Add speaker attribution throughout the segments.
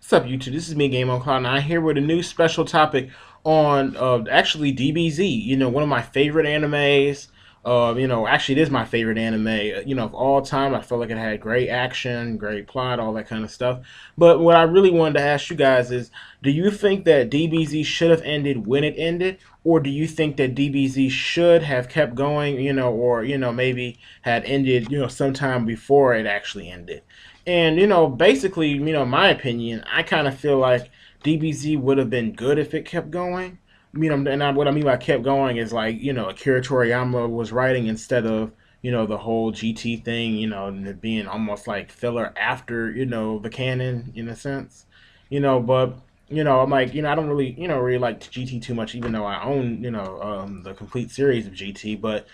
Speaker 1: What's up, YouTube? This is me, Game on Cloud, and I'm here with a new special topic on actually DBZ. One of my favorite animes. Actually, it is my favorite anime. Of all time. I felt like it had great action, great plot, all that kind of stuff. But what I really wanted to ask you guys is, do you think that DBZ should have ended when it ended, or do you think that DBZ should have kept going? Or maybe had ended, sometime before it actually ended? And basically, in my opinion, I kind of feel like DBZ would have been good if it kept going. What I mean by kept going is like Akira Toriyama was writing instead of the whole GT thing, and it being almost like filler after the canon in a sense, But I'm like I don't really really like GT too much, even though I own the complete series of GT, but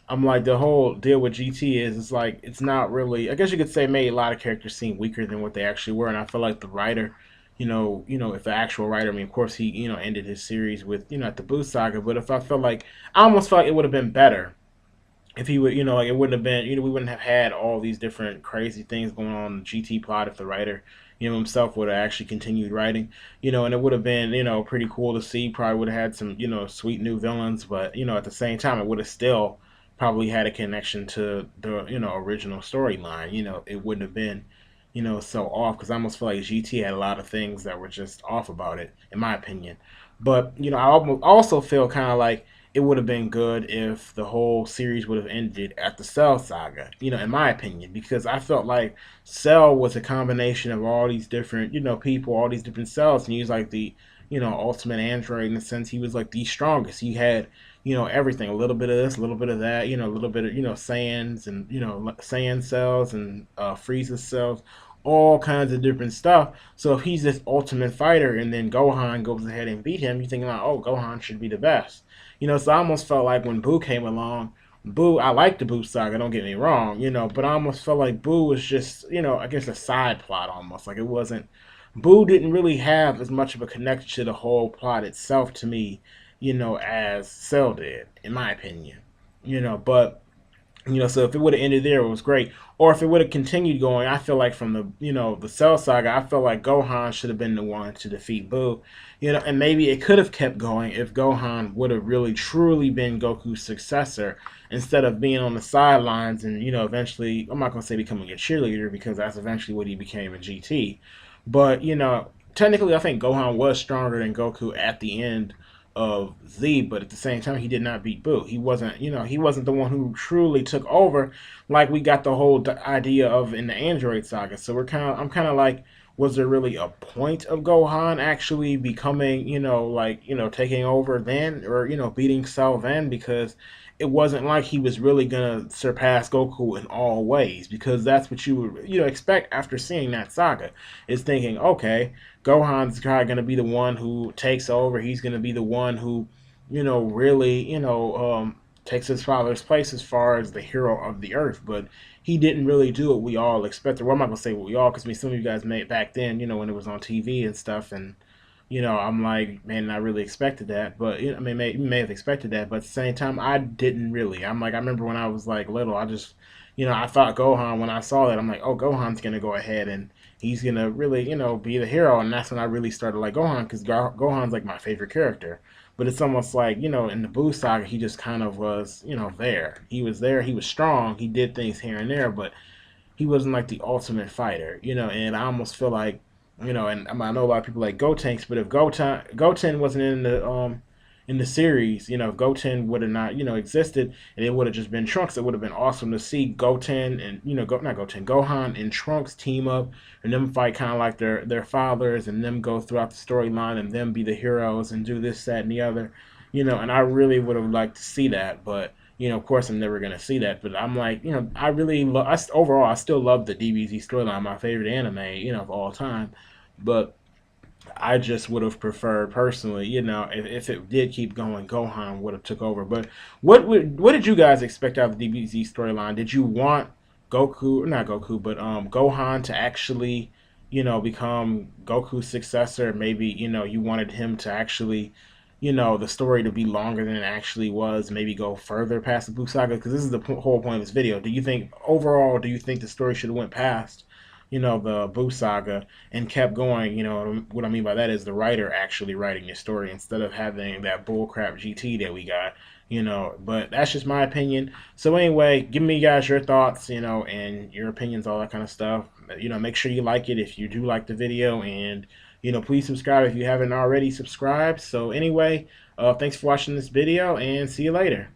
Speaker 1: I'm like the whole deal with GT is it's like it's not really. I guess you could say made a lot of characters seem weaker than what they actually were, and I feel like the writer, if the actual writer, I mean, of course he ended his series with at the Boo Saga, but if I felt like I almost felt like it would have been better if he would, like it wouldn't have been, we wouldn't have had all these different crazy things going on in the GT plot if the writer, himself would have actually continued writing, and it would have been, pretty cool to see. Probably would have had some, sweet new villains, but at the same time, it would have still probably had a connection to the, original storyline. It wouldn't have been, so off because I almost feel like GT had a lot of things that were just off about it, in my opinion. But I also feel kind of like it would have been good if the whole series would have ended at the Cell saga, in my opinion, because I felt like Cell was a combination of all these different, people, all these different cells, and he was like the, ultimate android in the sense he was like the strongest. He had, everything, a little bit of this, a little bit of that, a little bit of, Saiyans and, Saiyan cells and Frieza cells, all kinds of different stuff. So if he's this ultimate fighter and then Gohan goes ahead and beat him, you're thinking like, oh, Gohan should be the best. So I almost felt like when Boo came along, Boo, I liked the Boo saga, don't get me wrong, but I almost felt like Boo was just, I guess a side plot almost. Like it wasn't, Boo didn't really have as much of a connection to the whole plot itself to me, as Cell did, in my opinion. But so if it would have ended there, it was great. Or if it would have continued going, I feel like from the the Cell saga, I feel like Gohan should have been the one to defeat Boo. And maybe it could have kept going if Gohan would have really truly been Goku's successor instead of being on the sidelines and eventually, I'm not gonna say becoming a cheerleader because that's eventually what he became in GT. But technically, I think Gohan was stronger than Goku at the end of Z, but at the same time, he did not beat Boo. He wasn't, he wasn't the one who truly took over, like we got the whole idea of in the Android saga. So I'm kind of like, was there really a point of Gohan actually becoming, taking over then, or beating Cell then? Because it wasn't like he was really gonna surpass Goku in all ways, because that's what you would expect after seeing that saga. Is thinking, okay, Gohan's probably gonna be the one who takes over. He's gonna be the one who, really, takes his father's place as far as the hero of the earth. But he didn't really do what we all expected. Well, I'm not gonna say what we all, because I mean, some of you guys made back then, when it was on TV and stuff, and I'm like, man, I really expected that. But I mean, you may have expected that, but at the same time, I didn't really. I'm like, I remember when I was like little, I just, I thought Gohan when I saw that. I'm like, oh, Gohan's gonna go ahead and he's gonna really, be the hero, and that's when I really started like Gohan, because Gohan's like my favorite character. But it's almost like, in the Buu saga, he just kind of was, there. He was there. He was strong. He did things here and there, but he wasn't like the ultimate fighter, And I almost feel like, and I know a lot of people like Gotenks, but if Goten wasn't in the series, if Goten would have not, existed, and it would have just been Trunks, it would have been awesome to see Goten and not Goten, Gohan and Trunks team up and them fight kind of like their fathers, and them go throughout the storyline and them be the heroes and do this, that, and the other, And I really would have liked to see that, but of course, I'm never gonna see that. But I'm like, I really love. Overall, I still love the DBZ storyline, my favorite anime, of all time. But I just would have preferred personally, if it did keep going, Gohan would have took over. But what did you guys expect out of the DBZ storyline? Did you want Goku, not Goku, but Gohan to actually, become Goku's successor? Maybe you wanted him to actually, the story to be longer than it actually was. Maybe go further past the Blue Saga, because this is the whole point of this video. Do you think overall? Do you think the story should have went past the Boo saga and kept going. What I mean by that is the writer actually writing the story instead of having that bullcrap GT that we got. But that's just my opinion. So anyway, give me guys your thoughts, and your opinions, all that kind of stuff. Make sure you like it if you do like the video, and please subscribe if you haven't already subscribed. So anyway, thanks for watching this video, and see you later.